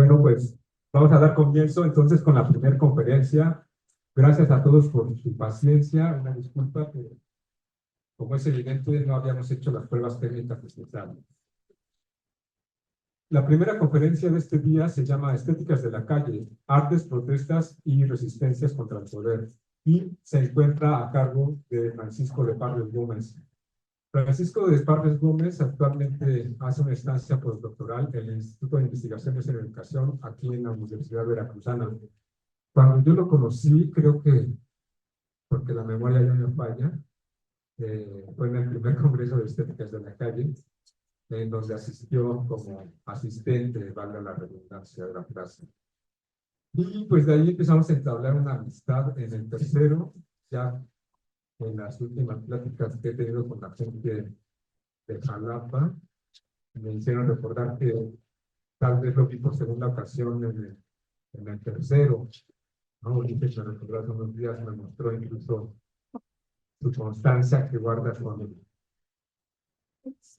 Bueno, pues vamos a dar comienzo entonces con la primera conferencia. Gracias a todos por su paciencia. Una disculpa, que como es evidente, no habíamos hecho las pruebas técnicas necesarias. La primera conferencia de este día se llama Estéticas de la calle, artes, protestas y resistencias contra el poder, y se encuentra a cargo de Francisco de Parres Gómez. Francisco de Parres Gómez actualmente hace una estancia postdoctoral en el Instituto de Investigaciones en Educación aquí en la Universidad Veracruzana. Cuando yo lo conocí, creo que, porque la memoria ya me falla, fue en el primer Congreso de Estéticas de la Calle, en donde asistió como asistente, valga la redundancia de la frase. Y pues de ahí empezamos a entablar una amistad en el tercero, ya en las últimas pláticas que he tenido con la gente de Jalapa. Me hicieron recordar que tal vez lo vi por segunda ocasión en el tercero, ¿no? Ulises me recordó hace unos días, me mostró incluso su constancia que guarda con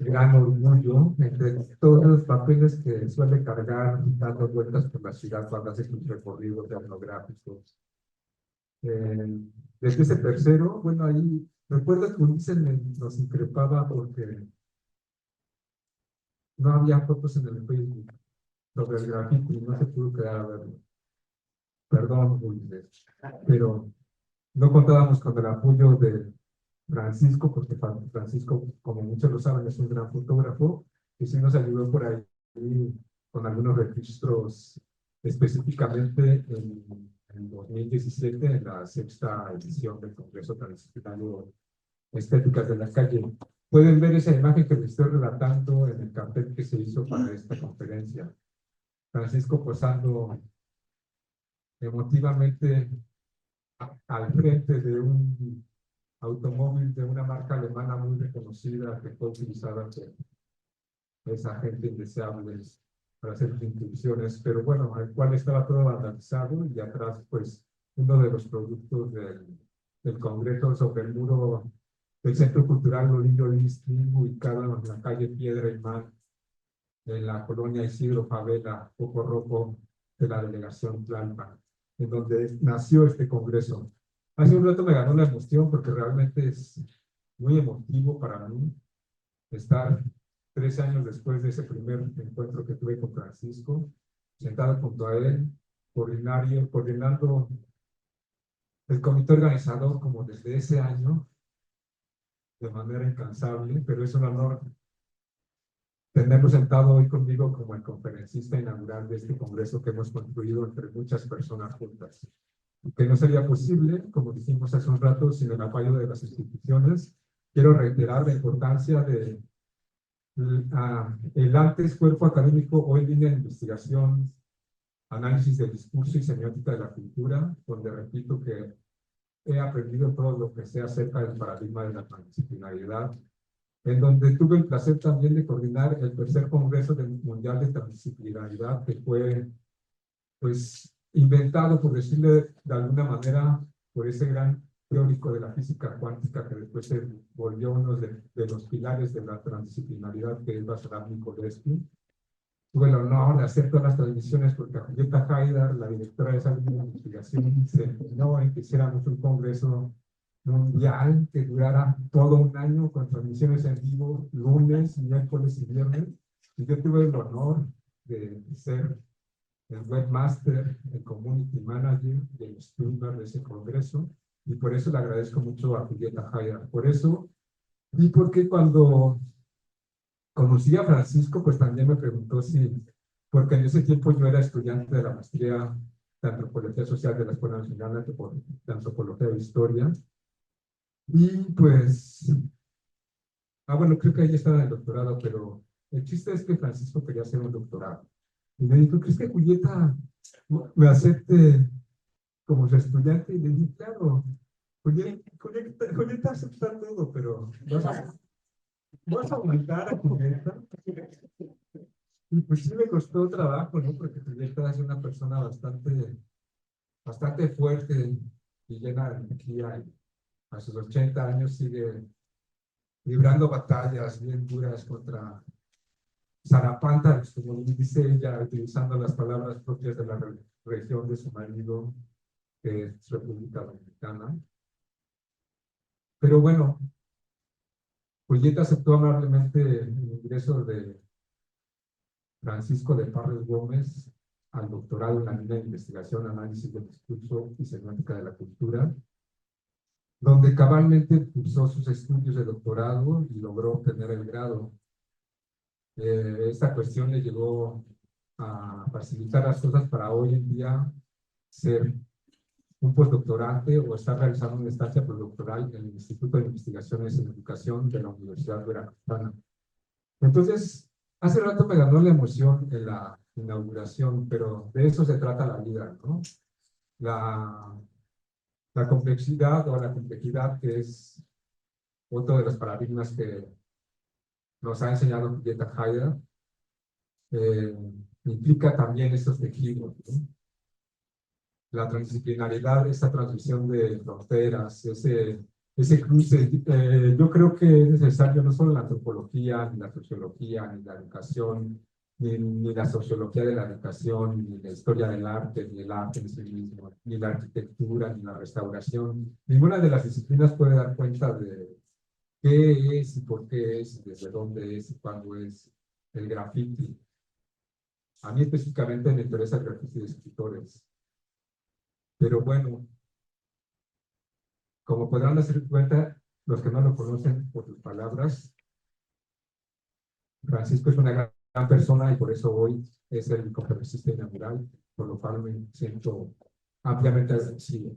gran orgullo entre todos los papeles que suele cargar dando vueltas por la ciudad cuando hace sus recorridos etnográficos. Desde ese tercero, bueno, ahí recuerdo que Ulises nos increpaba porque no había fotos en el Facebook sobre el grafiti y no se pudo quedar a verlo. Perdón, Ulises, pero no contábamos con el apoyo de Francisco, porque Francisco, como muchos lo saben, es un gran fotógrafo, y sí nos ayudó por ahí con algunos registros, específicamente en 2017, en la sexta edición del Congreso Transdisciplinario Estéticas de la Calle. Pueden ver esa imagen que les estoy relatando en el cartel que se hizo para esta conferencia. Francisco posando emotivamente al frente de un automóvil de una marca alemana muy reconocida que fue utilizada por esa gente indeseable para hacer inscripciones, pero bueno, al cual estaba todo vandalizado y atrás, pues, uno de los productos del Congreso sobre el muro del Centro Cultural Lolillo Listri, ubicado en la calle Piedra y Mar, en la colonia Isidro Favela, Poco Rojo, de la delegación Tlalpan, en donde nació este Congreso. Hace un rato me ganó la emoción porque realmente es muy emotivo para mí estar 3 años después de ese primer encuentro que tuve con Francisco, sentado junto a él, coordinando el comité organizador como desde ese año, de manera incansable, pero es un honor tenerlo sentado hoy conmigo como el conferencista inaugural de este congreso que hemos construido entre muchas personas juntas. Y que no sería posible, como dijimos hace un rato, sin el apoyo de las instituciones. Quiero reiterar la importancia de el antes cuerpo académico, hoy línea de investigación, análisis del discurso y semiótica de la cultura, donde repito que he aprendido todo lo que sé acerca del paradigma de la transdisciplinariedad, en donde tuve el placer también de coordinar el tercer Congreso Mundial de Transdisciplinaridad, que fue, pues, inventado, por decirle de alguna manera, por ese gran teórico de la física cuántica que después se volvió uno de los pilares de la transdisciplinaridad, que es Václav Nikolsky. Tuve el honor de hacer todas las transmisiones porque Julieta Haidar, la directora de esa línea de investigación, se empeñó en que hiciéramos un congreso mundial que durara todo un año con transmisiones en vivo, lunes, miércoles y viernes. Y yo tuve el honor de ser el webmaster, el community manager y el speaker de ese congreso. Y por eso le agradezco mucho a Julieta Haidar. Por eso, y porque cuando conocí a Francisco, pues también me preguntó si, porque en ese tiempo yo era estudiante de la maestría de Antropología Social de la Escuela Nacional de Antropología e Historia, y pues, bueno, creo que ahí estaba en el doctorado, pero el chiste es que Francisco quería hacer un doctorado. Y me dijo, ¿crees que Julieta me acepte como su estudiante? Y le dije, claro, Julieta acepta todo, pero vas a aumentar a Julieta. Y pues sí me costó trabajo, ¿no? Porque Julieta es una persona bastante fuerte y llena de energía. Y a sus 80 años sigue librando batallas bien duras contra Sarapanta, como dice ella, utilizando las palabras propias de la región de su marido, que es República Dominicana. Pero bueno, Julieta aceptó amablemente el ingreso de Francisco de Parres Gómez al doctorado en la línea de investigación, análisis del discurso y semántica de la cultura, donde cabalmente cursó sus estudios de doctorado y logró obtener el grado. Esta cuestión le llegó a facilitar las cosas para hoy en día ser un postdoctorante o estar realizando una estancia postdoctoral en el Instituto de Investigaciones en Educación de la Universidad Veracruzana. Entonces, hace rato me ganó la emoción en la inauguración, pero de eso se trata la vida, ¿no? La complejidad o la complejidad, que es otro de los paradigmas que nos ha enseñado Julieta Hayder, implica también estos tejidos, ¿no? La transdisciplinaridad, esa transmisión de fronteras, ese cruce. Yo creo que es necesario no solo la antropología, ni la sociología, ni la educación, ni la sociología de la educación, ni la historia del arte, ni el arte en sí mismo, ni la arquitectura, ni la restauración. Ninguna de las disciplinas puede dar cuenta de qué es y por qué es, y desde dónde es y cuándo es el graffiti. A mí específicamente me interesa el graffiti de escritores. Pero bueno, como podrán darse cuenta, los que no lo conocen por sus palabras, Francisco es una gran persona y por eso hoy es el conferencista inaugural, por lo cual me siento ampliamente agradecido.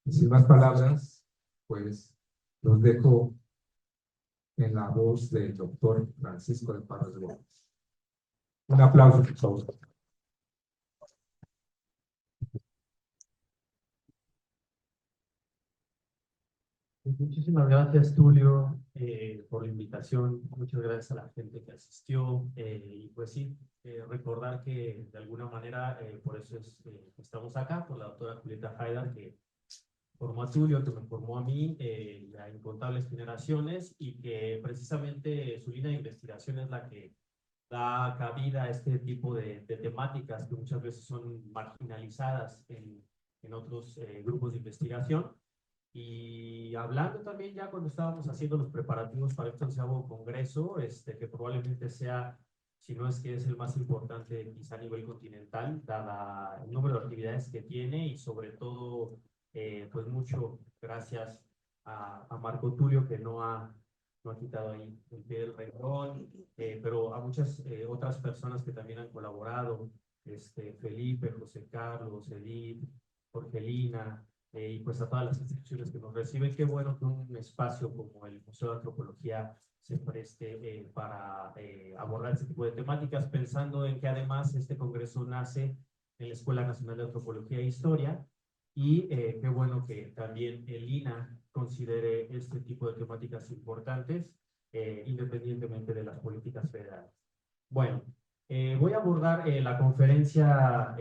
Y sin más palabras, pues los dejo en la voz del doctor Francisco de Parres Gómez. Un aplauso, por favor. Muchísimas gracias, Tulio, por la invitación. Muchas gracias a la gente que asistió. Y pues sí, recordar que de alguna manera, por eso estamos acá, por la doctora Julieta Hayder, que formó a Tulio, que me formó a mí, a incontables generaciones, y que precisamente su línea de investigación es la que da cabida a este tipo de temáticas que muchas veces son marginalizadas en otros grupos de investigación. Y hablando también ya cuando estábamos haciendo los preparativos para este 11º congreso, que probablemente sea, si no es que es el más importante quizá a nivel continental, dada el número de actividades que tiene y sobre todo, pues mucho gracias a Marco Tulio, que no ha quitado ahí el pie del renglón, pero a muchas otras personas que también han colaborado, Felipe, José Carlos, Edith, Jorgelina, y pues a todas las instituciones que nos reciben. Qué bueno que un espacio como el Museo de Antropología se preste para abordar este tipo de temáticas, pensando en que además este congreso nace en la Escuela Nacional de Antropología e Historia, y qué bueno que también el INA considere este tipo de temáticas importantes, independientemente de las políticas federales. Bueno, voy a abordar la conferencia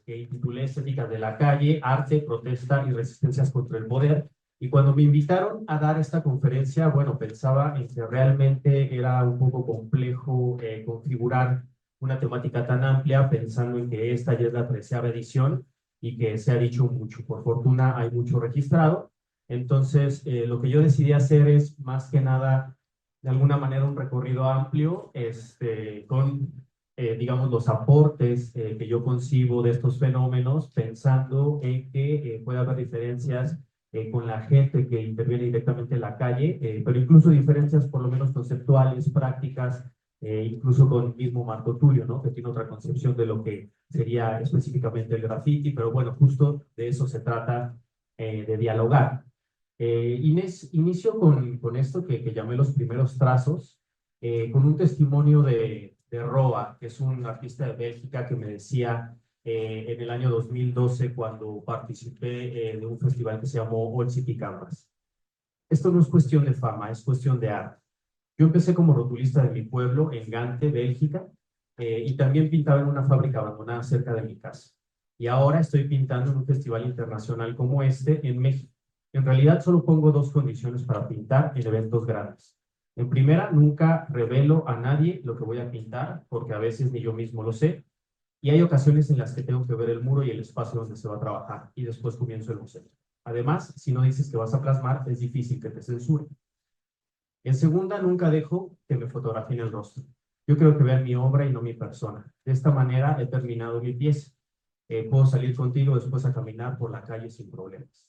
que intitulé Estéticas de la Calle, Arte, Protesta y Resistencias contra el Poder. Y cuando me invitaron a dar esta conferencia, bueno, pensaba en que realmente era un poco complejo configurar una temática tan amplia, pensando en que esta ya es la 13ª edición y que se ha dicho mucho. Por fortuna hay mucho registrado. Entonces, lo que yo decidí hacer es, más que nada, de alguna manera, un recorrido amplio con digamos, los aportes que yo concibo de estos fenómenos, pensando en que puede haber diferencias con la gente que interviene directamente en la calle, pero incluso diferencias por lo menos conceptuales, prácticas, incluso con el mismo Marco Tulio, ¿no? Que tiene otra concepción de lo que sería específicamente el graffiti, pero bueno, justo de eso se trata, de dialogar. Inicio con esto que llamé los primeros trazos, con un testimonio de Roa, que es un artista de Bélgica que me decía en el año 2012, cuando participé de un festival que se llamó All City Canvas: esto no es cuestión de fama, es cuestión de arte. Yo empecé como rotulista de mi pueblo, en Gante, Bélgica, y también pintaba en una fábrica abandonada cerca de mi casa. Y ahora estoy pintando en un festival internacional como este en México. En realidad solo pongo 2 condiciones para pintar en eventos grandes: En primera, nunca revelo a nadie lo que voy a pintar, porque a veces ni yo mismo lo sé, y hay ocasiones en las que tengo que ver el muro y el espacio donde se va a trabajar, y después comienzo el museo. Además, si no dices que vas a plasmar, es difícil que te censuren. En segunda, nunca dejo que me fotografíen el rostro. Yo creo que vean mi obra y no mi persona. De esta manera he terminado mi pieza. Puedo salir contigo después a caminar por la calle sin problemas.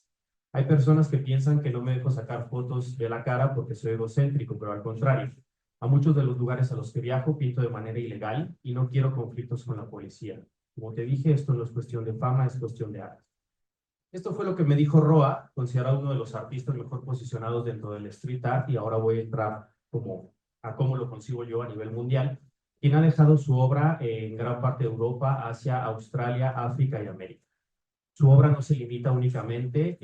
Hay personas que piensan que no me dejo sacar fotos de la cara porque soy egocéntrico, pero al contrario. A muchos de los lugares a los que viajo pinto de manera ilegal y no quiero conflictos con la policía. Como te dije, esto no es cuestión de fama, es cuestión de arte. Esto fue lo que me dijo Roa, considerado uno de los artistas mejor posicionados dentro del street art, y ahora voy a entrar a cómo lo consigo yo a nivel mundial, quien ha dejado su obra en gran parte de Europa, Asia, Australia, África y América. Su obra no se limita únicamente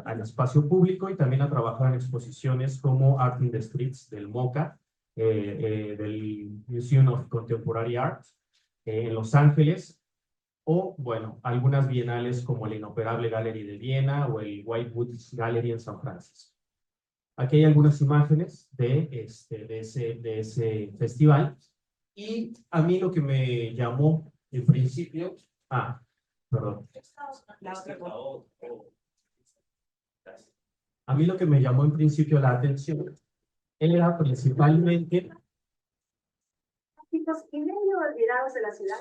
al espacio público y también a trabajar en exposiciones como Art in the Streets del MoCA, del Museum of Contemporary Art en Los Ángeles, o, bueno, algunas bienales como la Inoperable Gallery de Viena o el Whitewood Gallery en San Francisco. Aquí hay algunas imágenes de ese festival, y a mí lo que me llamó en principio, perdón. A mí lo que me llamó en principio la atención era principalmente... Y medio olvidados de la ciudad.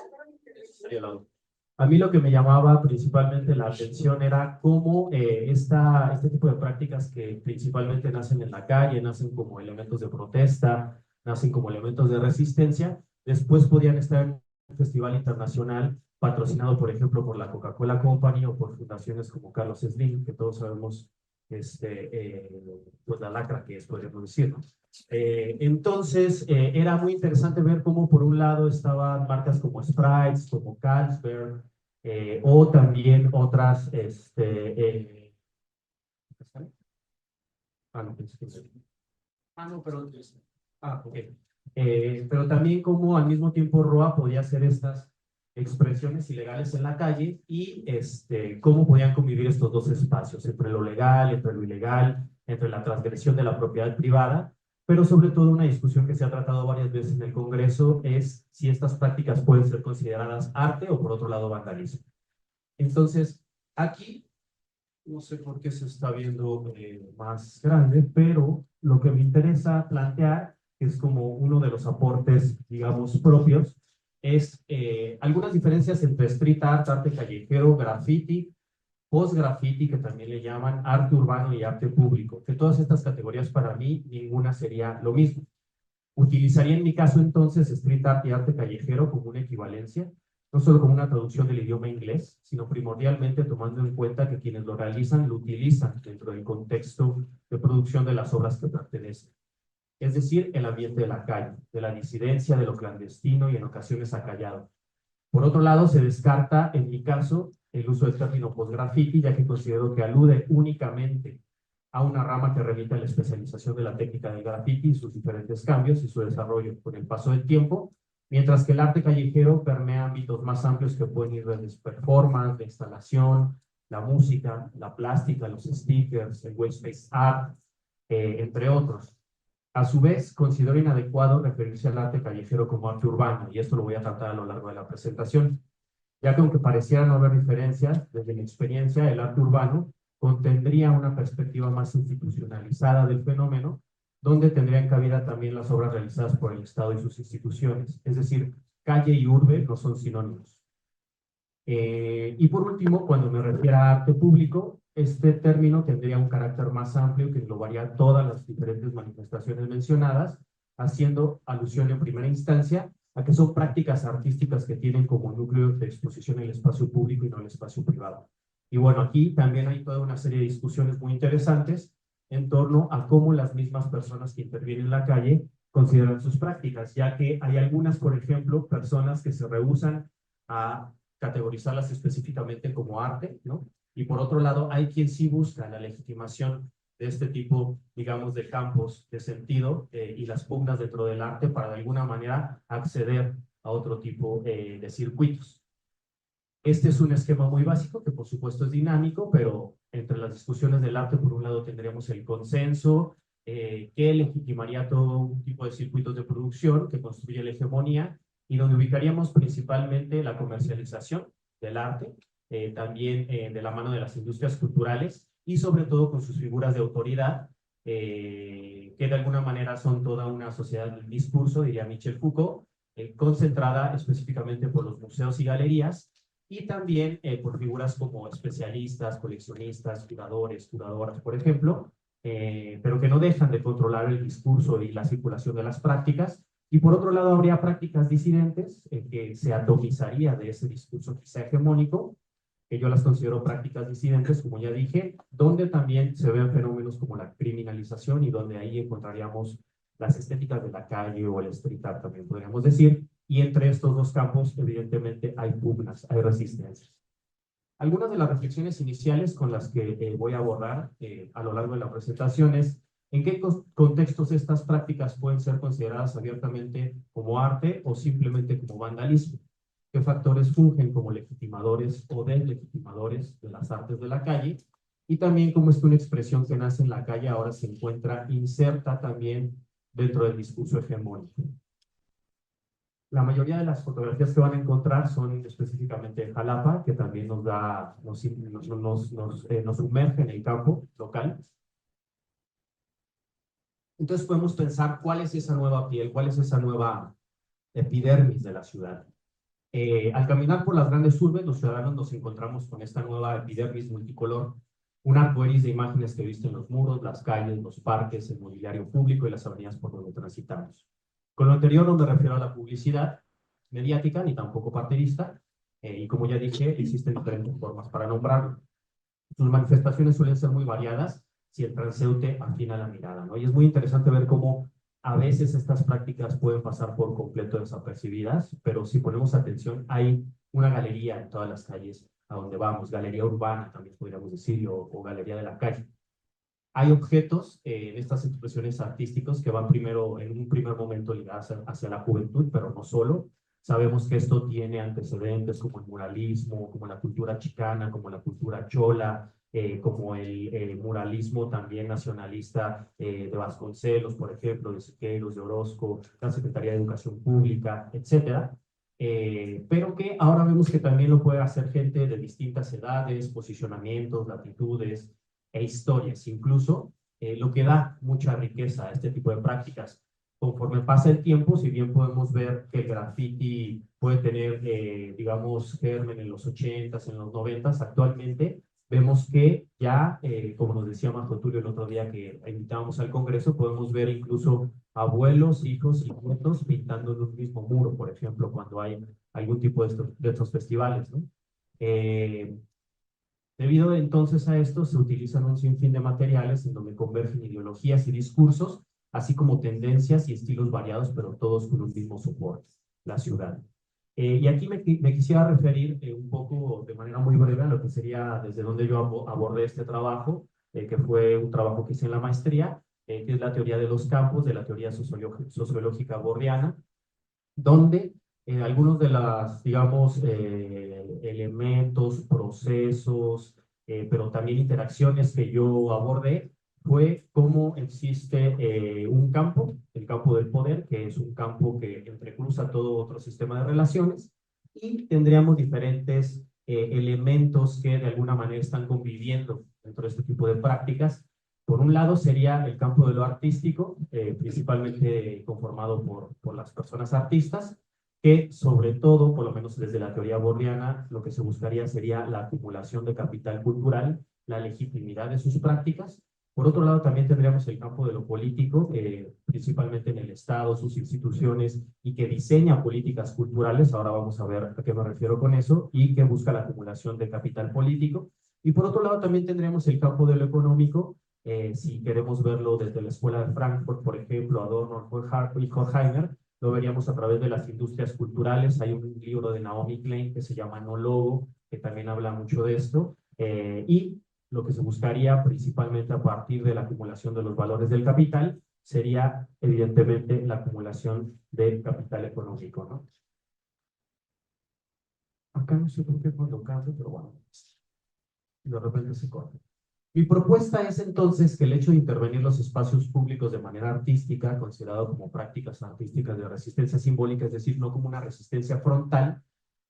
A mí lo que me llamaba principalmente la atención era cómo este tipo de prácticas que principalmente nacen en la calle, nacen como elementos de protesta, nacen como elementos de resistencia, después podían estar en un festival internacional patrocinado, por ejemplo, por la Coca-Cola Company o por fundaciones como Carlos Slim, que todos sabemos pues la lacra que es, podríamos decirlo. Entonces, era muy interesante ver cómo por un lado estaban marcas como Sprites, como Carlsberg, o también otras, pero también como al mismo tiempo Roa podía hacer estas expresiones ilegales en la calle, y cómo podían convivir estos dos espacios, entre lo legal, entre lo ilegal, entre la transgresión de la propiedad privada, pero sobre todo una discusión que se ha tratado varias veces en el Congreso es si estas prácticas pueden ser consideradas arte o, por otro lado, vandalismo. Entonces, aquí, no sé por qué se está viendo más grande, pero lo que me interesa plantear, que es como uno de los aportes, digamos, propios, es algunas diferencias entre street art, arte callejero, graffiti, post-graffiti, que también le llaman arte urbano, y arte público, que todas estas categorías para mí, ninguna sería lo mismo. Utilizaría en mi caso entonces street art y arte callejero como una equivalencia, no solo como una traducción del idioma inglés, sino primordialmente tomando en cuenta que quienes lo realizan lo utilizan dentro del contexto de producción de las obras que pertenecen. Es decir, el ambiente de la calle, de la disidencia, de lo clandestino y en ocasiones acallado. Por otro lado, se descarta, en mi caso, el uso del término post-graffiti, ya que considero que alude únicamente a una rama que remite a la especialización de la técnica del graffiti y sus diferentes cambios y su desarrollo con el paso del tiempo, mientras que el arte callejero permea ámbitos más amplios que pueden ir desde performance, la instalación, la música, la plástica, los stickers, el web space art, entre otros. A su vez, considero inadecuado referirse al arte callejero como arte urbano, y esto lo voy a tratar a lo largo de la presentación, ya que aunque pareciera no haber diferencias, desde mi experiencia, el arte urbano contendría una perspectiva más institucionalizada del fenómeno, donde tendrían cabida también las obras realizadas por el Estado y sus instituciones. Es decir, calle y urbe no son sinónimos. Y por último, cuando me refiero a arte público, este término tendría un carácter más amplio que englobaría todas las diferentes manifestaciones mencionadas, haciendo alusión en primera instancia a que son prácticas artísticas que tienen como núcleo de exposición el espacio público y no el espacio privado. Y bueno, aquí también hay toda una serie de discusiones muy interesantes en torno a cómo las mismas personas que intervienen en la calle consideran sus prácticas, ya que hay algunas, por ejemplo, personas que se rehúsan a categorizarlas específicamente como arte, ¿no? Y por otro lado, hay quien sí busca la legitimación de este tipo, digamos, de campos de sentido y las pugnas dentro del arte para de alguna manera acceder a otro tipo de circuitos. Este es un esquema muy básico que por supuesto es dinámico, pero entre las discusiones del arte, por un lado tendríamos el consenso, que legitimaría todo un tipo de circuitos de producción que construye la hegemonía y donde ubicaríamos principalmente la comercialización del arte, también de la mano de las industrias culturales y sobre todo con sus figuras de autoridad, que de alguna manera son toda una sociedad del discurso, diría Michel Foucault, concentrada específicamente por los museos y galerías, y también por figuras como especialistas, coleccionistas, curadores, curadoras, por ejemplo, pero que no dejan de controlar el discurso y la circulación de las prácticas. Y por otro lado, habría prácticas disidentes que se atomizaría de ese discurso quizá hegemónico, que yo las considero prácticas disidentes, como ya dije, donde también se ven fenómenos como la criminalización y donde ahí encontraríamos las estéticas de la calle o el street art, también podríamos decir, y entre estos dos campos, evidentemente, hay pugnas, hay resistencias. Algunas de las reflexiones iniciales con las que voy a abordar a lo largo de la presentación es en qué contextos estas prácticas pueden ser consideradas abiertamente como arte o simplemente como vandalismo, qué factores fungen como legitimadores o deslegitimadores de las artes de la calle, y también cómo es que una expresión que nace en la calle ahora se encuentra inserta también dentro del discurso hegemónico. La mayoría de las fotografías que van a encontrar son específicamente de Jalapa, que también nos sumerge en el campo local. Entonces podemos pensar cuál es esa nueva piel, cuál es esa nueva epidermis de la ciudad. Al caminar por las grandes urbes, los ciudadanos nos encontramos con esta nueva epidermis multicolor, un arcoíris de imágenes que visten los muros, las calles, los parques, el mobiliario público y las avenidas por donde transitamos. Con lo anterior no me refiero a la publicidad mediática ni tampoco partidista, y como ya dije, existen diferentes formas para nombrarlo. Sus manifestaciones suelen ser muy variadas si el transeúnte afina la mirada, ¿no? Y es muy interesante ver cómo a veces estas prácticas pueden pasar por completo desapercibidas, pero si ponemos atención, hay una galería en todas las calles a donde vamos, galería urbana también podríamos decir, o galería de la calle. Hay objetos en estas expresiones artísticas que van primero, en un primer momento, ligadas hacia la juventud, pero no solo. Sabemos que esto tiene antecedentes como el muralismo, como la cultura chicana, como la cultura chola, como el muralismo también nacionalista de Vasconcelos, por ejemplo, de Siqueiros, de Orozco, la Secretaría de Educación Pública, etcétera. Pero que ahora vemos que también lo puede hacer gente de distintas edades, posicionamientos, latitudes e historias, incluso lo que da mucha riqueza a este tipo de prácticas. Conforme pasa el tiempo, si bien podemos ver que el graffiti puede tener, digamos, germen en los 80s, en los 90s, actualmente vemos que ya, como nos decía Marco Tulio el otro día que invitábamos al Congreso, podemos ver incluso abuelos, hijos y nietos pintando en un mismo muro, por ejemplo, cuando hay algún tipo de estos festivales, ¿no? Debido entonces a esto, se utilizan un sinfín de materiales en donde convergen ideologías y discursos, así como tendencias y estilos variados, pero todos con un mismo soporte, la ciudad. Y aquí me quisiera referir un poco de manera muy breve a lo que sería desde donde yo abordé este trabajo, que fue un trabajo que hice en la maestría, que es la teoría de los campos, de la teoría sociológica borriana, donde algunos de las, digamos, elementos, procesos, pero también interacciones que yo abordé, fue cómo existe un campo, el campo del poder, que es un campo que entrecruza todo otro sistema de relaciones, y tendríamos diferentes elementos que de alguna manera están conviviendo dentro de este tipo de prácticas. Por un lado sería el campo de lo artístico, principalmente conformado por las personas artistas, que sobre todo, por lo menos desde la teoría borriana, lo que se buscaría sería la acumulación de capital cultural, la legitimidad de sus prácticas. Por otro lado, también tendríamos el campo de lo político, principalmente en el Estado, sus instituciones, y que diseña políticas culturales, ahora vamos a ver a qué me refiero con eso, y que busca la acumulación de capital político. Y por otro lado, también tendríamos el campo de lo económico, si queremos verlo desde la Escuela de Frankfurt, por ejemplo, Adorno y Horkheimer, lo veríamos a través de las industrias culturales. Hay un libro de Naomi Klein que se llama No Logo, que también habla mucho de esto, y lo que se buscaría principalmente a partir de la acumulación de los valores del capital sería evidentemente la acumulación del capital económico, ¿no? Acá no sé por qué cuando cambio, pero bueno, de repente se corta. Mi propuesta es entonces que el hecho de intervenir los espacios públicos de manera artística, considerado como prácticas artísticas de resistencia simbólica, es decir, no como una resistencia frontal,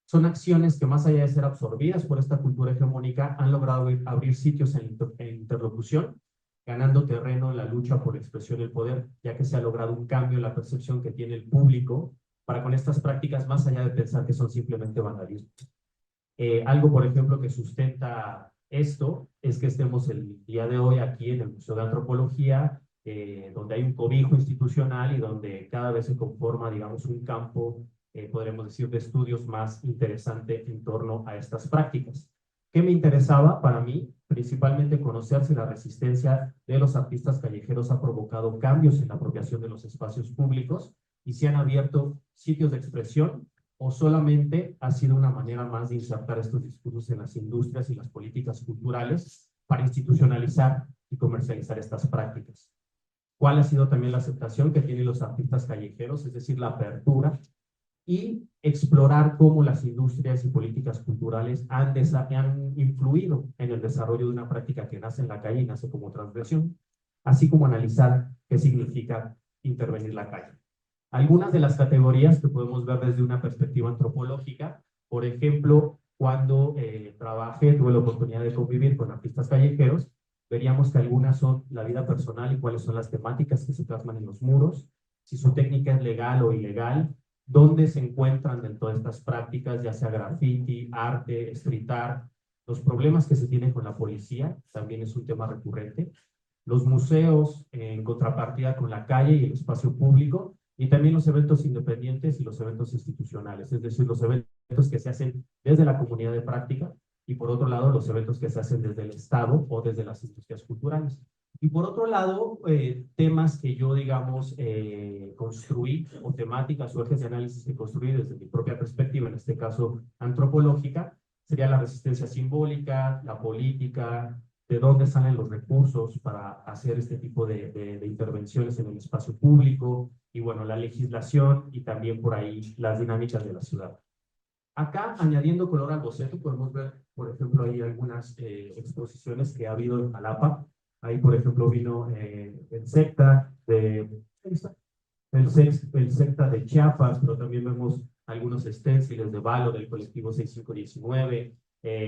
son acciones que más allá de ser absorbidas por esta cultura hegemónica, han logrado abrir sitios en interlocución, ganando terreno en la lucha por la expresión del poder, ya que se ha logrado un cambio en la percepción que tiene el público para con estas prácticas, más allá de pensar que son simplemente vandalismo. Algo, por ejemplo, que sustenta esto es que estemos el día de hoy aquí en el Museo de Antropología, donde hay un cobijo institucional y donde cada vez se conforma, digamos, un campo, podremos decir, de estudios más interesante en torno a estas prácticas. ¿Qué me interesaba para mí? Principalmente conocer si la resistencia de los artistas callejeros ha provocado cambios en la apropiación de los espacios públicos y si han abierto sitios de expresión o solamente ha sido una manera más de insertar estos discursos en las industrias y las políticas culturales para institucionalizar y comercializar estas prácticas. ¿Cuál ha sido también la aceptación que tienen los artistas callejeros, es decir, la apertura y explorar cómo las industrias y políticas culturales han influido en el desarrollo de una práctica que nace en la calle y nace como transgresión, así como analizar qué significa intervenir la calle? Algunas de las categorías que podemos ver desde una perspectiva antropológica, por ejemplo, cuando tuve la oportunidad de convivir con artistas callejeros, veríamos que algunas son la vida personal y cuáles son las temáticas que se plasman en los muros, si su técnica es legal o ilegal, dónde se encuentran dentro de estas prácticas, ya sea graffiti, arte, street art, los problemas que se tienen con la policía, también es un tema recurrente, los museos en contrapartida con la calle y el espacio público, y también los eventos independientes y los eventos institucionales, es decir, los eventos que se hacen desde la comunidad de práctica y por otro lado los eventos que se hacen desde el Estado o desde las industrias culturales. Y por otro lado, temas que yo, digamos, construí o temáticas o ejes de análisis que construí desde mi propia perspectiva, en este caso antropológica, sería la resistencia simbólica, la política, de dónde salen los recursos para hacer este tipo de intervenciones en el espacio público, y bueno, la legislación y también por ahí las dinámicas de la ciudad. Acá, añadiendo color al boceto, podemos ver, por ejemplo, ahí algunas exposiciones que ha habido en Jalapa. Ahí, por ejemplo, vino el secta de Chiapas, pero también vemos algunos esténciles de Valo del colectivo 6519,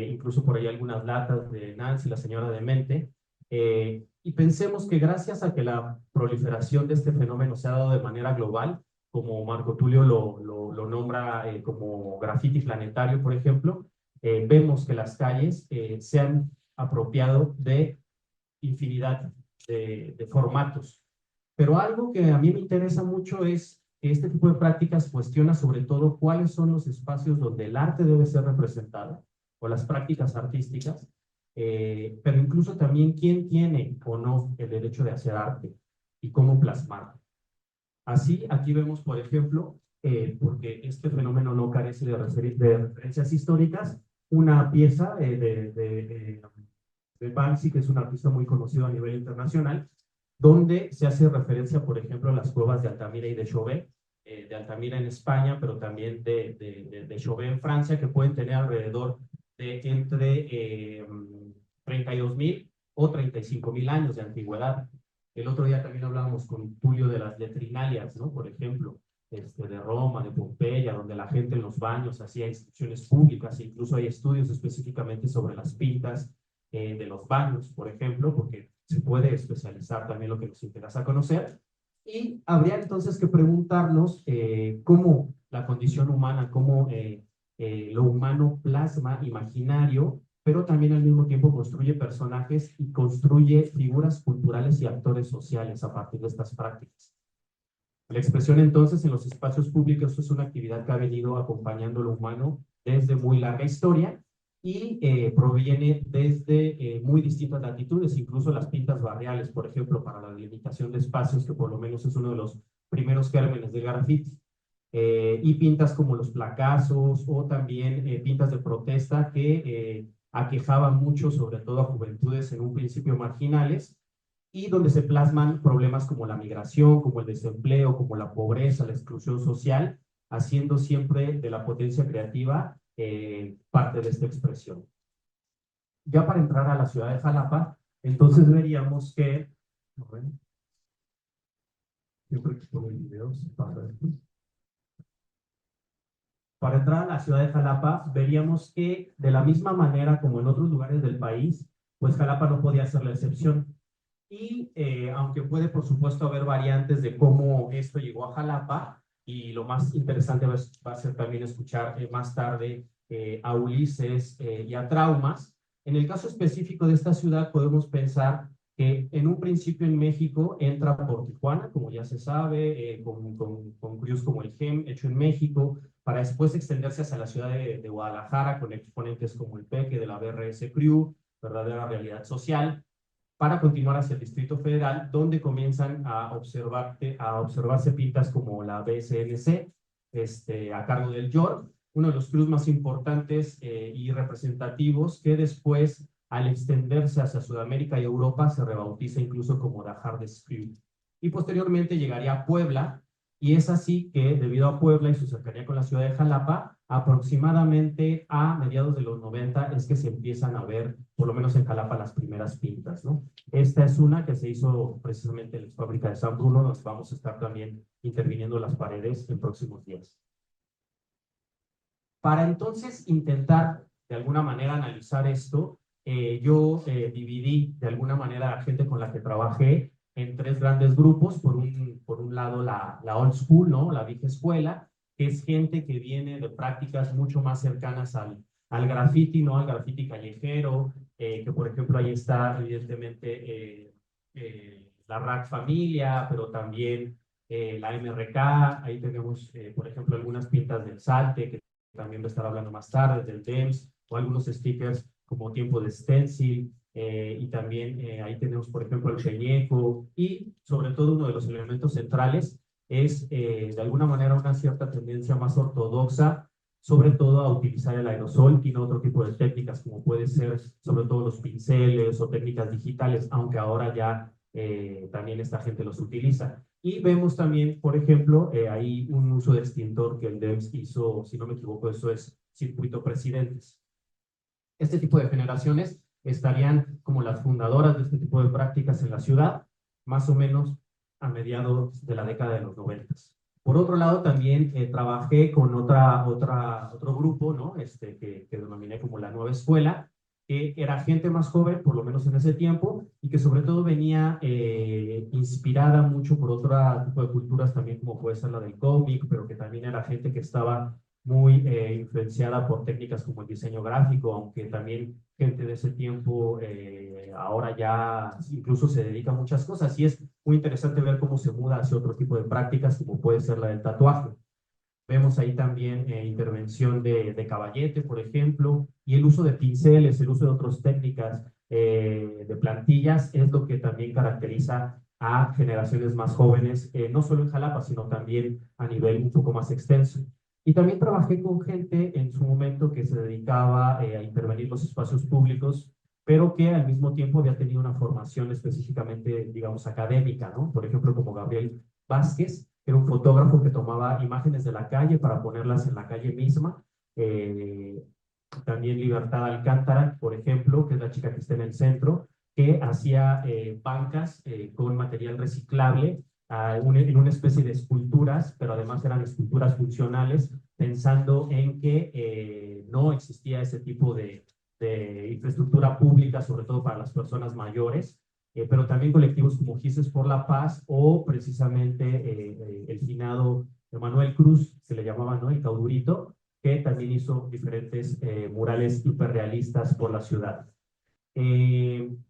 incluso por ahí algunas latas de Nancy, la señora demente, y pensemos que gracias a que la proliferación de este fenómeno se ha dado de manera global, como Marco Tulio lo nombra como graffiti planetario, por ejemplo, vemos que las calles se han apropiado de infinidad de formatos. Pero algo que a mí me interesa mucho es que este tipo de prácticas cuestiona sobre todo cuáles son los espacios donde el arte debe ser representado, o las prácticas artísticas, pero incluso también quién tiene o no el derecho de hacer arte y cómo plasmarlo. Así, aquí vemos, por ejemplo, porque este fenómeno no carece de referencias históricas, una pieza de Banksy, que es un artista muy conocido a nivel internacional, donde se hace referencia, por ejemplo, a las cuevas de Altamira y de Chauvet, de Altamira en España, pero también de Chauvet en Francia, que pueden tener alrededor de entre 32.000 o 35.000 años de antigüedad. El otro día también hablábamos con Tulio de las letrinalias, ¿no? Por ejemplo, de Roma, de Pompeya, donde la gente en los baños hacía instituciones públicas, e incluso hay estudios específicamente sobre las pintas de los baños, por ejemplo, porque se puede especializar también lo que nos interesa conocer. Y habría entonces que preguntarnos cómo la condición humana, cómo lo humano plasma imaginario, pero también al mismo tiempo construye personajes y construye figuras culturales y actores sociales a partir de estas prácticas. La expresión entonces en los espacios públicos es una actividad que ha venido acompañando lo humano desde muy larga historia y proviene desde muy distintas latitudes, incluso las pintas barriales, por ejemplo, para la delimitación de espacios, que por lo menos es uno de los primeros gérmenes del graffiti. Y pintas como los placazos o también pintas de protesta que aquejaban mucho, sobre todo a juventudes en un principio marginales, y donde se plasman problemas como la migración, como el desempleo, como la pobreza, la exclusión social, haciendo siempre de la potencia creativa parte de esta expresión. Ya para entrar a la ciudad de Jalapa, Entonces veríamos que, bueno, siempre que pongo videos, pasa esto. Para entrar a la ciudad de Jalapa, veríamos que de la misma manera como en otros lugares del país, pues Jalapa no podía ser la excepción. Y aunque puede, por supuesto, haber variantes de cómo esto llegó a Jalapa, y lo más interesante va a ser también escuchar más tarde a Ulises y a Traumas. En el caso específico de esta ciudad, podemos pensar que en un principio en México entra por Tijuana, como ya se sabe, con crews como el GEM, hecho en México, para después extenderse hacia la ciudad de Guadalajara, con exponentes como el Peque de la BRS Crew, Verdadera Realidad Social, para continuar hacia el Distrito Federal, donde comienzan a observarse pintas como la BSNC, a cargo del York, uno de los crews más importantes y representativos, que después, al extenderse hacia Sudamérica y Europa, se rebautiza incluso como The Hardest Crew. Y posteriormente llegaría a Puebla, y es así que, debido a Puebla y su cercanía con la ciudad de Jalapa, aproximadamente a mediados de los 90 es que se empiezan a ver, por lo menos en Jalapa, las primeras pintas, ¿no? Esta es una que se hizo precisamente en la fábrica de San Bruno, donde vamos a estar también interviniendo las paredes en próximos días. Para entonces intentar de alguna manera analizar esto, yo dividí de alguna manera a la gente con la que trabajé en tres grandes grupos. Por un lado la old school, ¿no? La vieja escuela, que es gente que viene de prácticas mucho más cercanas al graffiti, ¿no? Al graffiti callejero, que por ejemplo ahí está evidentemente la Rack Familia, pero también la MRK. Ahí tenemos por ejemplo algunas pintas del Salte, que también va a estar hablando más tarde, del DEMS, o algunos stickers como Tiempo de Stencil, y también ahí tenemos, por ejemplo, el Peñeco, y sobre todo uno de los elementos centrales es, de alguna manera, una cierta tendencia más ortodoxa, sobre todo a utilizar el aerosol y no otro tipo de técnicas, como puede ser, sobre todo, los pinceles o técnicas digitales, aunque ahora ya también esta gente los utiliza. Y vemos también, por ejemplo, ahí un uso de extintor que el DEMS hizo, si no me equivoco, eso es Circuito Presidentes. Este tipo de generaciones estarían como las fundadoras de este tipo de prácticas en la ciudad, más o menos a mediados de la década de los 90. Por otro lado, también trabajé con otro grupo, ¿no? Que denominé como la Nueva Escuela, que era gente más joven, por lo menos en ese tiempo, y que sobre todo venía inspirada mucho por otro tipo de culturas también, como puede ser la del cómic, pero que también era gente que estaba muy influenciada por técnicas como el diseño gráfico, aunque también gente de ese tiempo ahora ya incluso se dedica a muchas cosas, y es muy interesante ver cómo se muda hacia otro tipo de prácticas, como puede ser la del tatuaje. Vemos ahí también intervención de caballete, por ejemplo, y el uso de pinceles, el uso de otras técnicas de plantillas, es lo que también caracteriza a generaciones más jóvenes, no solo en Jalapa, sino también a nivel un poco más extenso. Y también trabajé con gente en su momento que se dedicaba a intervenir los espacios públicos, pero que al mismo tiempo había tenido una formación específicamente, digamos, académica, ¿no? Por ejemplo, como Gabriel Vázquez, que era un fotógrafo que tomaba imágenes de la calle para ponerlas en la calle misma. También Libertad Alcántara, por ejemplo, que es la chica que está en el centro, que hacía bancas con material reciclable en una especie de esculturas, pero además eran esculturas funcionales, pensando en que no existía ese tipo de infraestructura pública, sobre todo para las personas mayores, pero también colectivos como Gises por la Paz o precisamente el finado Emanuel Cruz, se le llamaba, ¿no? El Caudurito, que también hizo diferentes murales hiperrealistas por la ciudad.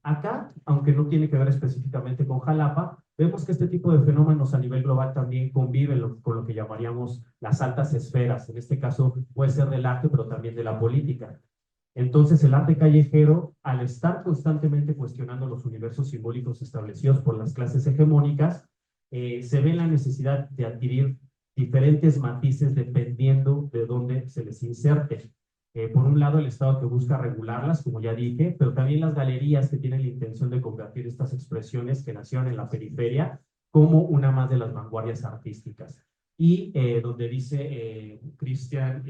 Acá, aunque no tiene que ver específicamente con Jalapa, vemos que este tipo de fenómenos a nivel global también conviven con lo que llamaríamos las altas esferas. En este caso puede ser del arte, pero también de la política. Entonces, el arte callejero, al estar constantemente cuestionando los universos simbólicos establecidos por las clases hegemónicas, se ve la necesidad de adquirir diferentes matices dependiendo de dónde se les inserte. Por un lado, el Estado que busca regularlas, como ya dije, pero también las galerías que tienen la intención de convertir estas expresiones que nacieron en la periferia como una más de las vanguardias artísticas. Y donde dice Christian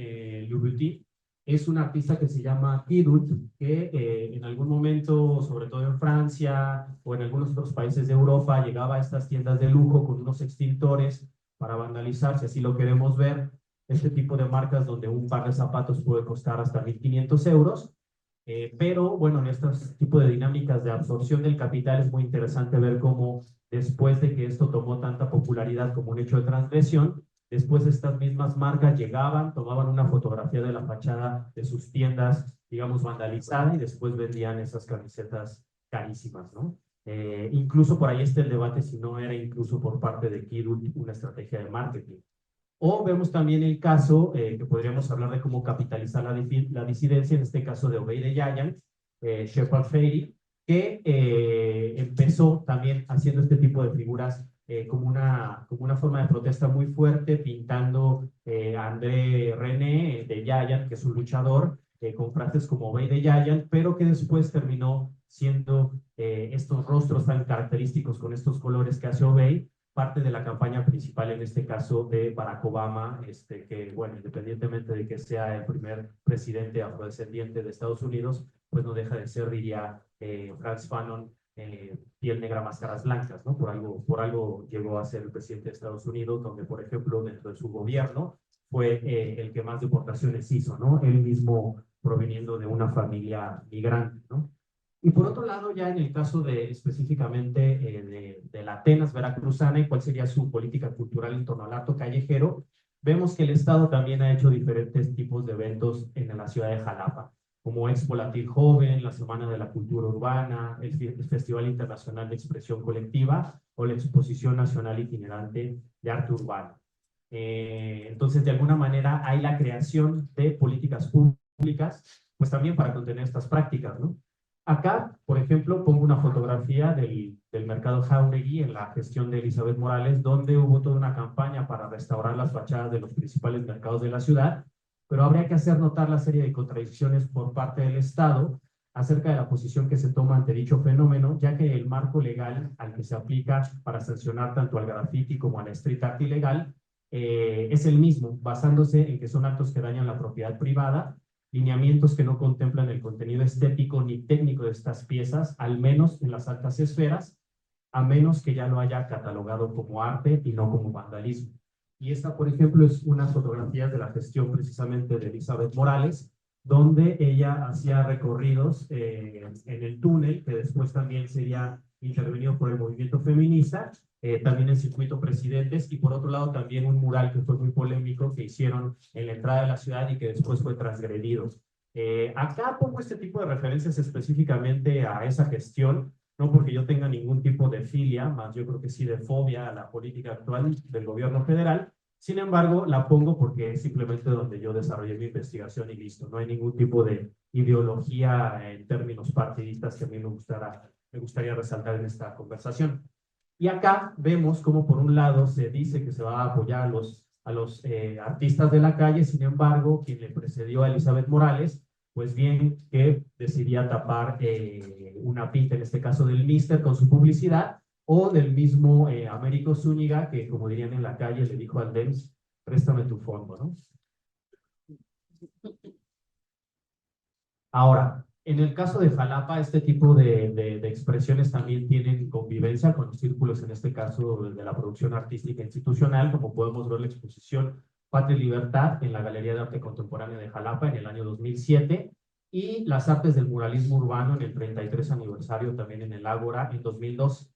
Louboutin, es un artista que se llama Kidult, que en algún momento, sobre todo en Francia o en algunos otros países de Europa, llegaba a estas tiendas de lujo con unos extintores para vandalizar, si así lo queremos ver, este tipo de marcas donde un par de zapatos puede costar hasta 1.500 euros. Pero bueno, en estos tipos de dinámicas de absorción del capital es muy interesante ver cómo después de que esto tomó tanta popularidad como un hecho de transgresión, después estas mismas marcas llegaban, tomaban una fotografía de la fachada de sus tiendas, digamos, vandalizada y después vendían esas camisetas carísimas, ¿no? Incluso por ahí está el debate si no era incluso por parte de Kidult una estrategia de marketing. O vemos también el caso, que podríamos hablar de cómo capitalizar la disidencia, en este caso de Obeide Yayan, Shepard Fairey, que empezó también haciendo este tipo de figuras como una forma de protesta muy fuerte, pintando a André René de Yayan, que es un luchador, con frases como Obeide Yayan, pero que después terminó siendo estos rostros tan característicos con estos colores que hace Obeide, parte de la campaña principal, en este caso de Barack Obama, que, bueno, independientemente de que sea el primer presidente afrodescendiente de Estados Unidos, pues no deja de ser, diría Frantz Fanon, piel negra, máscaras blancas, ¿no? Por algo llegó a ser el presidente de Estados Unidos, donde, por ejemplo, dentro de su gobierno, fue el que más deportaciones hizo, ¿no? Él mismo proveniendo de una familia migrante, ¿no? Y por otro lado, ya en el caso de específicamente de la Atenas veracruzana y cuál sería su política cultural en torno al arte callejero, vemos que el Estado también ha hecho diferentes tipos de eventos en la ciudad de Jalapa, como Expo Latin Joven, la Semana de la Cultura Urbana, el Festival Internacional de Expresión Colectiva o la Exposición Nacional Itinerante de Arte Urbano. Entonces, de alguna manera, hay la creación de políticas públicas, pues también para contener estas prácticas, ¿no? Acá, por ejemplo, pongo una fotografía del mercado Jauregui en la gestión de Elizabeth Morales, donde hubo toda una campaña para restaurar las fachadas de los principales mercados de la ciudad, pero habría que hacer notar la serie de contradicciones por parte del Estado acerca de la posición que se toma ante dicho fenómeno, ya que el marco legal al que se aplica para sancionar tanto al graffiti como al street art ilegal es el mismo, basándose en que son actos que dañan la propiedad privada, lineamientos que no contemplan el contenido estético ni técnico de estas piezas, al menos en las altas esferas, a menos que ya lo haya catalogado como arte y no como vandalismo. Y esta, por ejemplo, es una fotografía de la gestión precisamente de Elizabeth Morales, donde ella hacía recorridos en el túnel, que después también sería intervenido por el movimiento feminista, también en Circuito Presidentes, y por otro lado también un mural que fue muy polémico que hicieron en la entrada de la ciudad y que después fue transgredido. Acá pongo este tipo de referencias específicamente a esa gestión, no porque yo tenga ningún tipo de filia, más yo creo que sí de fobia a la política actual del gobierno federal. Sin embargo, la pongo porque es simplemente donde yo desarrollé mi investigación y listo. No hay ningún tipo de ideología en términos partidistas que a mí me gustaría resaltar en esta conversación. Y acá vemos cómo por un lado se dice que se va a apoyar a los artistas de la calle, sin embargo, quien le precedió a Elizabeth Morales, pues bien que decidía tapar una pinta, en este caso del Mister, con su publicidad, o del mismo Américo Zúñiga, que como dirían en la calle, le dijo al DEMS, préstame tu fondo, ¿no? Ahora, en el caso de Jalapa, este tipo de expresiones también tienen convivencia con los círculos, en este caso de la producción artística institucional, como podemos ver la exposición Patria y Libertad en la Galería de Arte Contemporáneo de Jalapa en el año 2007, y las artes del muralismo urbano en el 33 aniversario también en el Ágora en 2012.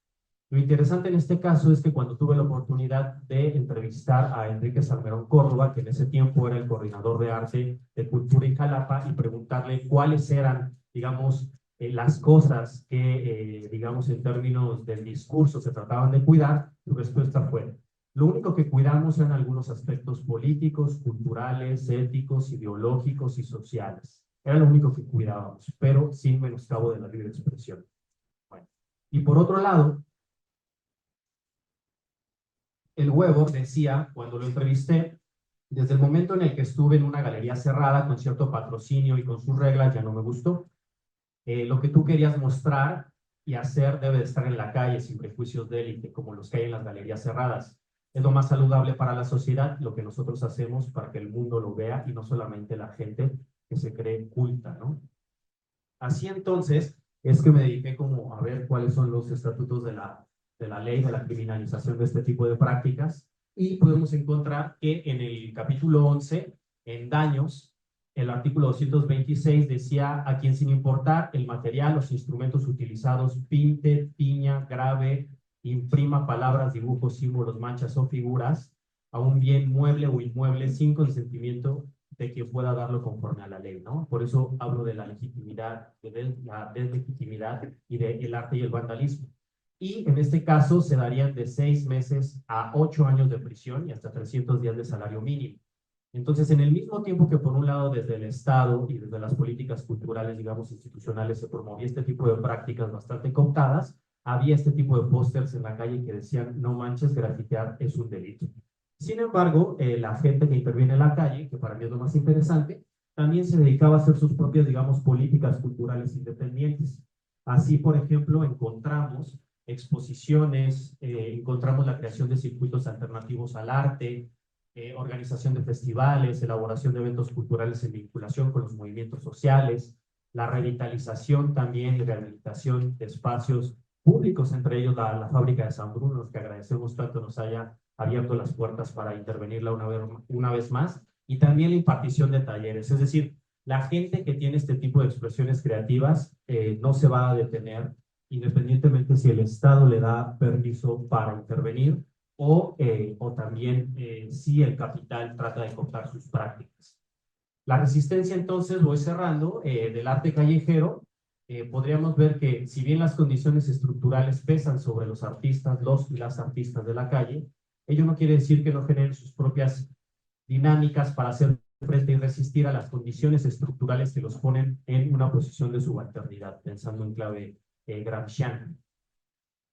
Lo interesante en este caso es que cuando tuve la oportunidad de entrevistar a Enrique Salmerón Córdoba, que en ese tiempo era el coordinador de arte de cultura en Jalapa, y preguntarle cuáles eran, digamos, las cosas que, digamos, en términos del discurso se trataban de cuidar, su respuesta fue: lo único que cuidamos eran algunos aspectos políticos, culturales, éticos, ideológicos y sociales. Era lo único que cuidábamos, pero sin menoscabo de la libre expresión. Bueno, y por otro lado, el Huevo decía, cuando lo entrevisté, desde el momento en el que estuve en una galería cerrada con cierto patrocinio y con sus reglas, ya no me gustó. Lo que tú querías mostrar y hacer debe de estar en la calle, sin prejuicios de élite, como los que hay en las galerías cerradas. Es lo más saludable para la sociedad, lo que nosotros hacemos para que el mundo lo vea y no solamente la gente que se cree culta, ¿no? Así entonces es que me dediqué como a ver cuáles son los estatutos de la ley de la criminalización de este tipo de prácticas, y podemos encontrar que en el capítulo 11, en daños, el artículo 226 decía: a quien sin importar el material, los instrumentos utilizados, pinte, tiña, grabe, imprima palabras, dibujos, símbolos, manchas o figuras a un bien mueble o inmueble sin consentimiento de quien pueda darlo conforme a la ley, ¿no? Por eso hablo de la legitimidad, de la deslegitimidad y del arte y el vandalismo. Y en este caso se darían de 6 meses a 8 años de prisión y hasta 300 días de salario mínimo. Entonces, en el mismo tiempo que por un lado desde el Estado y desde las políticas culturales, digamos, institucionales, se promovía este tipo de prácticas bastante cooptadas, había este tipo de pósters en la calle que decían: no manches, grafitear es un delito. Sin embargo, la gente que interviene en la calle, que para mí es lo más interesante, también se dedicaba a hacer sus propias, digamos, políticas culturales independientes. Así, por ejemplo, encontramos exposiciones, encontramos la creación de circuitos alternativos al arte, organización de festivales, elaboración de eventos culturales en vinculación con los movimientos sociales, la revitalización también y rehabilitación de espacios públicos, entre ellos la fábrica de San Bruno, que agradecemos tanto nos haya abierto las puertas para intervenirla una vez más, y también la impartición de talleres. Es decir, la gente que tiene este tipo de expresiones creativas no se va a detener, independientemente si el Estado le da permiso para intervenir o también si el capital trata de cooptar sus prácticas. La resistencia, entonces, voy cerrando, del arte callejero. Podríamos ver que si bien las condiciones estructurales pesan sobre los artistas, los y las artistas de la calle, ello no quiere decir que no generen sus propias dinámicas para hacer frente y resistir a las condiciones estructurales que los ponen en una posición de subalternidad, pensando en clave gramsciana.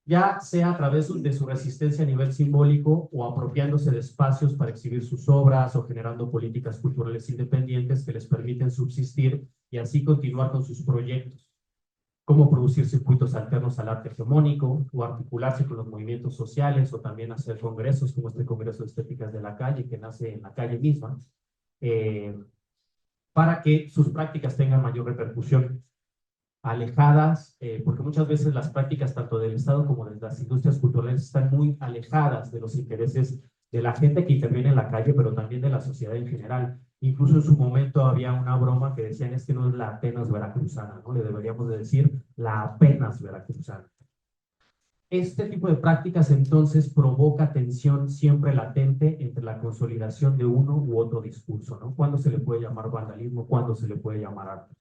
Ya sea a través de su resistencia a nivel simbólico o apropiándose de espacios para exhibir sus obras o generando políticas culturales independientes que les permiten subsistir y así continuar con sus proyectos, como producir circuitos alternos al arte hegemónico o articularse con los movimientos sociales o también hacer congresos como este Congreso de Estéticas de la Calle, que nace en la calle misma, para que sus prácticas tengan mayor repercusión. Alejadas, porque muchas veces las prácticas tanto del Estado como de las industrias culturales están muy alejadas de los intereses de la gente que interviene en la calle, pero también de la sociedad en general. Incluso en su momento había una broma que decían: es que no es la Atenas veracruzana, ¿no? Le deberíamos de decir la apenas veracruzana. Este tipo de prácticas entonces provoca tensión siempre latente entre la consolidación de uno u otro discurso, ¿no? ¿Cuándo se le puede llamar vandalismo? ¿Cuándo se le puede llamar arte?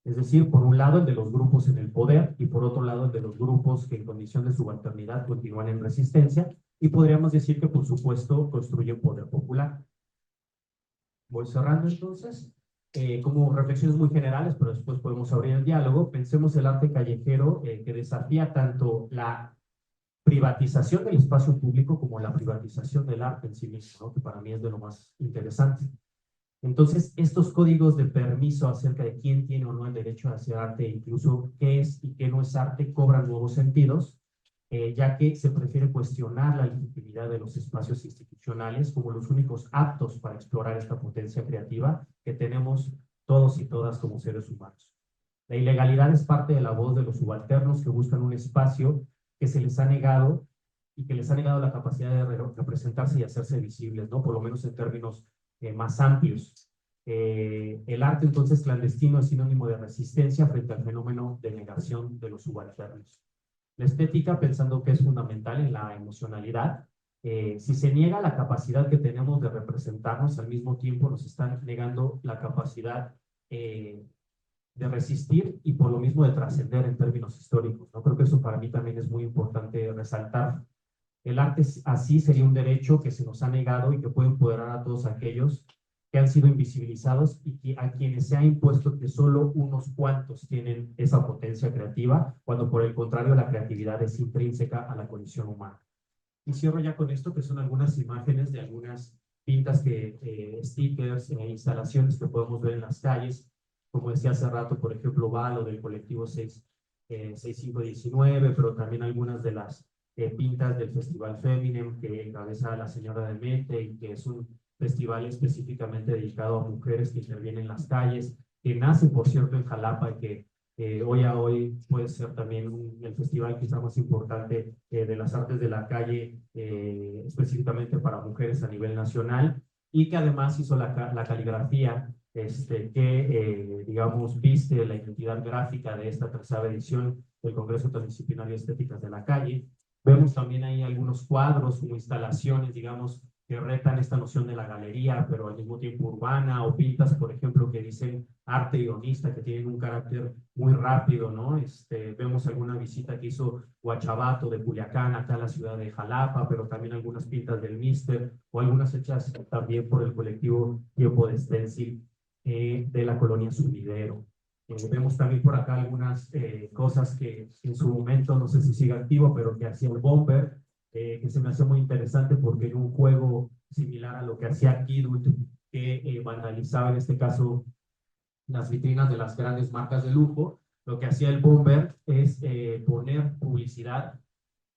Es decir, por un lado el de los grupos en el poder y por otro lado el de los grupos que en condición de subalternidad continúan en resistencia, y podríamos decir que por supuesto construyen poder popular. Voy cerrando entonces, como reflexiones muy generales, pero después podemos abrir el diálogo. Pensemos el arte callejero que desafía tanto la privatización del espacio público como la privatización del arte en sí mismo, ¿no? Que para mí es de lo más interesante. Entonces, estos códigos de permiso acerca de quién tiene o no el derecho a hacer arte, incluso qué es y qué no es arte, cobran nuevos sentidos, ya que se prefiere cuestionar la legitimidad de los espacios institucionales como los únicos aptos para explorar esta potencia creativa que tenemos todos y todas como seres humanos. La ilegalidad es parte de la voz de los subalternos que buscan un espacio que se les ha negado y que les ha negado la capacidad de representarse y hacerse visibles, ¿no? Por lo menos en términos más amplios. El arte entonces clandestino es sinónimo de resistencia frente al fenómeno de negación de los subalternos. La estética, pensando que es fundamental en la emocionalidad, si se niega la capacidad que tenemos de representarnos, al mismo tiempo nos están negando la capacidad de resistir y por lo mismo de trascender en términos históricos, ¿no? Creo que eso para mí también es muy importante resaltar. El arte así sería un derecho que se nos ha negado y que puede empoderar a todos aquellos que han sido invisibilizados y a quienes se ha impuesto que solo unos cuantos tienen esa potencia creativa, cuando por el contrario la creatividad es intrínseca a la condición humana. Y cierro ya con esto, que son algunas imágenes de algunas pintas, stickers, instalaciones que podemos ver en las calles. Como decía hace rato, por ejemplo, Valo del colectivo 6519, pero también algunas de las pintas del Festival Feminem que encabeza la señora Demente y que es un festival específicamente dedicado a mujeres que intervienen en las calles. que nace, por cierto, en Jalapa y que hoy a hoy puede ser también el festival quizá más importante de las artes de la calle, específicamente para mujeres a nivel nacional, y que además hizo la caligrafía que, digamos, viste la identidad gráfica de esta tercera edición del Congreso Transdisciplinario de Estéticas de la Calle. Vemos también ahí algunos cuadros o instalaciones, digamos, que retan esta noción de la galería, pero al mismo tiempo urbana, o pintas, por ejemplo, que dicen arte ironista, que tienen un carácter muy rápido, ¿no? Vemos alguna visita que hizo Huachabato de Culiacán, acá a la ciudad de Jalapa, pero también algunas pintas del Mister, o algunas hechas también por el colectivo Tiempo de Stencil de la colonia Sumidero. Vemos también por acá algunas cosas que en su momento, no sé si sigue activo, pero que hacía el Bomber, que se me hace muy interesante porque en un juego similar a lo que hacía Kidult, que vandalizaba en este caso las vitrinas de las grandes marcas de lujo, lo que hacía el Bomber es poner publicidad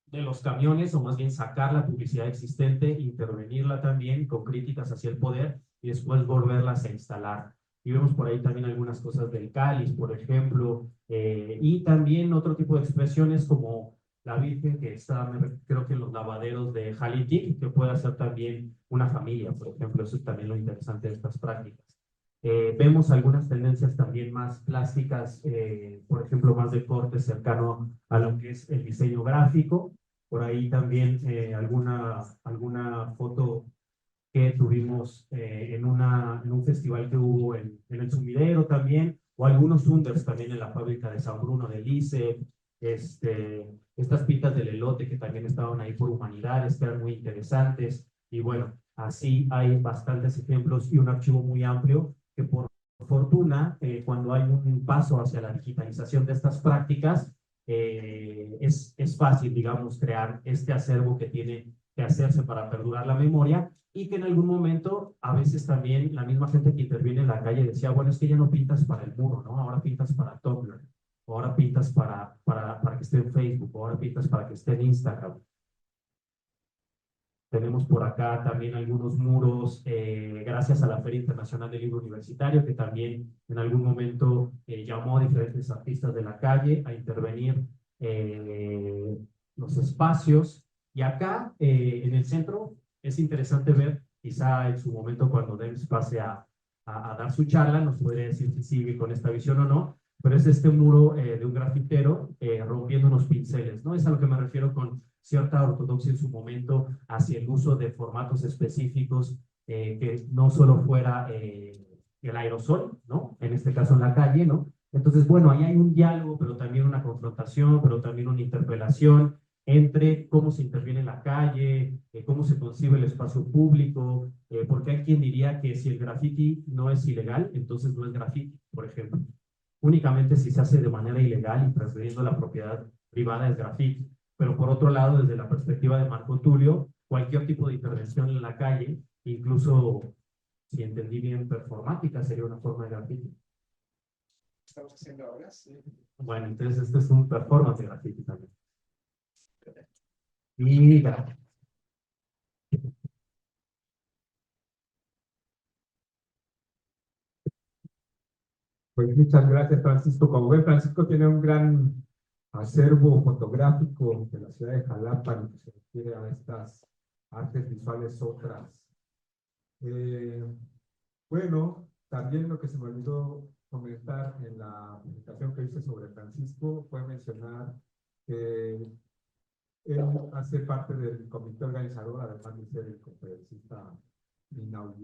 de los camiones, o más bien sacar la publicidad existente, intervenirla también con críticas hacia el poder y después volverlas a instalar. Y vemos por ahí también algunas cosas del cáliz, por ejemplo, y también otro tipo de expresiones como la Virgen que está, creo que en los lavaderos de Jalitic, que puede ser también una familia, por ejemplo. Eso es también lo interesante de estas prácticas. Vemos algunas tendencias también más plásticas, por ejemplo, más de corte cercano a lo que es el diseño gráfico. Por ahí también alguna foto que tuvimos en un festival que hubo en el Sumidero también, o algunos unders también en la fábrica de San Bruno de Lice, estas pintas del elote que también estaban ahí por humanidades, que eran muy interesantes, y bueno, así hay bastantes ejemplos y un archivo muy amplio que por fortuna, cuando hay un paso hacia la digitalización de estas prácticas, es fácil, digamos, crear este acervo que tiene que hacerse para perdurar la memoria, y que en algún momento, a veces también la misma gente que interviene en la calle decía, bueno, es que ya no pintas para el muro, ¿no? Ahora pintas para Tumblr, ahora pintas para que esté en Facebook, ahora pintas para que esté en Instagram. Tenemos por acá también algunos muros, gracias a la Feria Internacional del Libro Universitario, que también en algún momento llamó a diferentes artistas de la calle a intervenir los espacios. Y acá, en el centro, es interesante ver, quizá en su momento cuando Dems pase a dar su charla, nos podría decir si sigue con esta visión o no, pero es este muro de un grafitero rompiendo unos pinceles, ¿no? Es a lo que me refiero con cierta ortodoxia en su momento hacia el uso de formatos específicos, que no solo fuera el aerosol, ¿no? En este caso en la calle, ¿no? Entonces, bueno, ahí hay un diálogo, pero también una confrontación, pero también una interpelación entre cómo se interviene en la calle, cómo se concibe el espacio público, porque hay quien diría que si el graffiti no es ilegal, entonces no es graffiti, por ejemplo. Únicamente si se hace de manera ilegal y transgrediendo la propiedad privada es graffiti. Pero por otro lado, desde la perspectiva de Marco Tulio, cualquier tipo de intervención en la calle, incluso si entendí bien, performática, sería una forma de graffiti. Estamos haciendo ahora, sí. Bueno, entonces este es un performance de graffiti también. Y gracias. Pues muchas gracias, Francisco. Como ven, Francisco tiene un gran acervo fotográfico de la ciudad de Jalapa en lo que se refiere a estas artes visuales otras. Bueno, también lo que se me olvidó comentar en la presentación que hice sobre Francisco fue mencionar que él hace parte del comité organizador, además de ser el conferencista inaugural.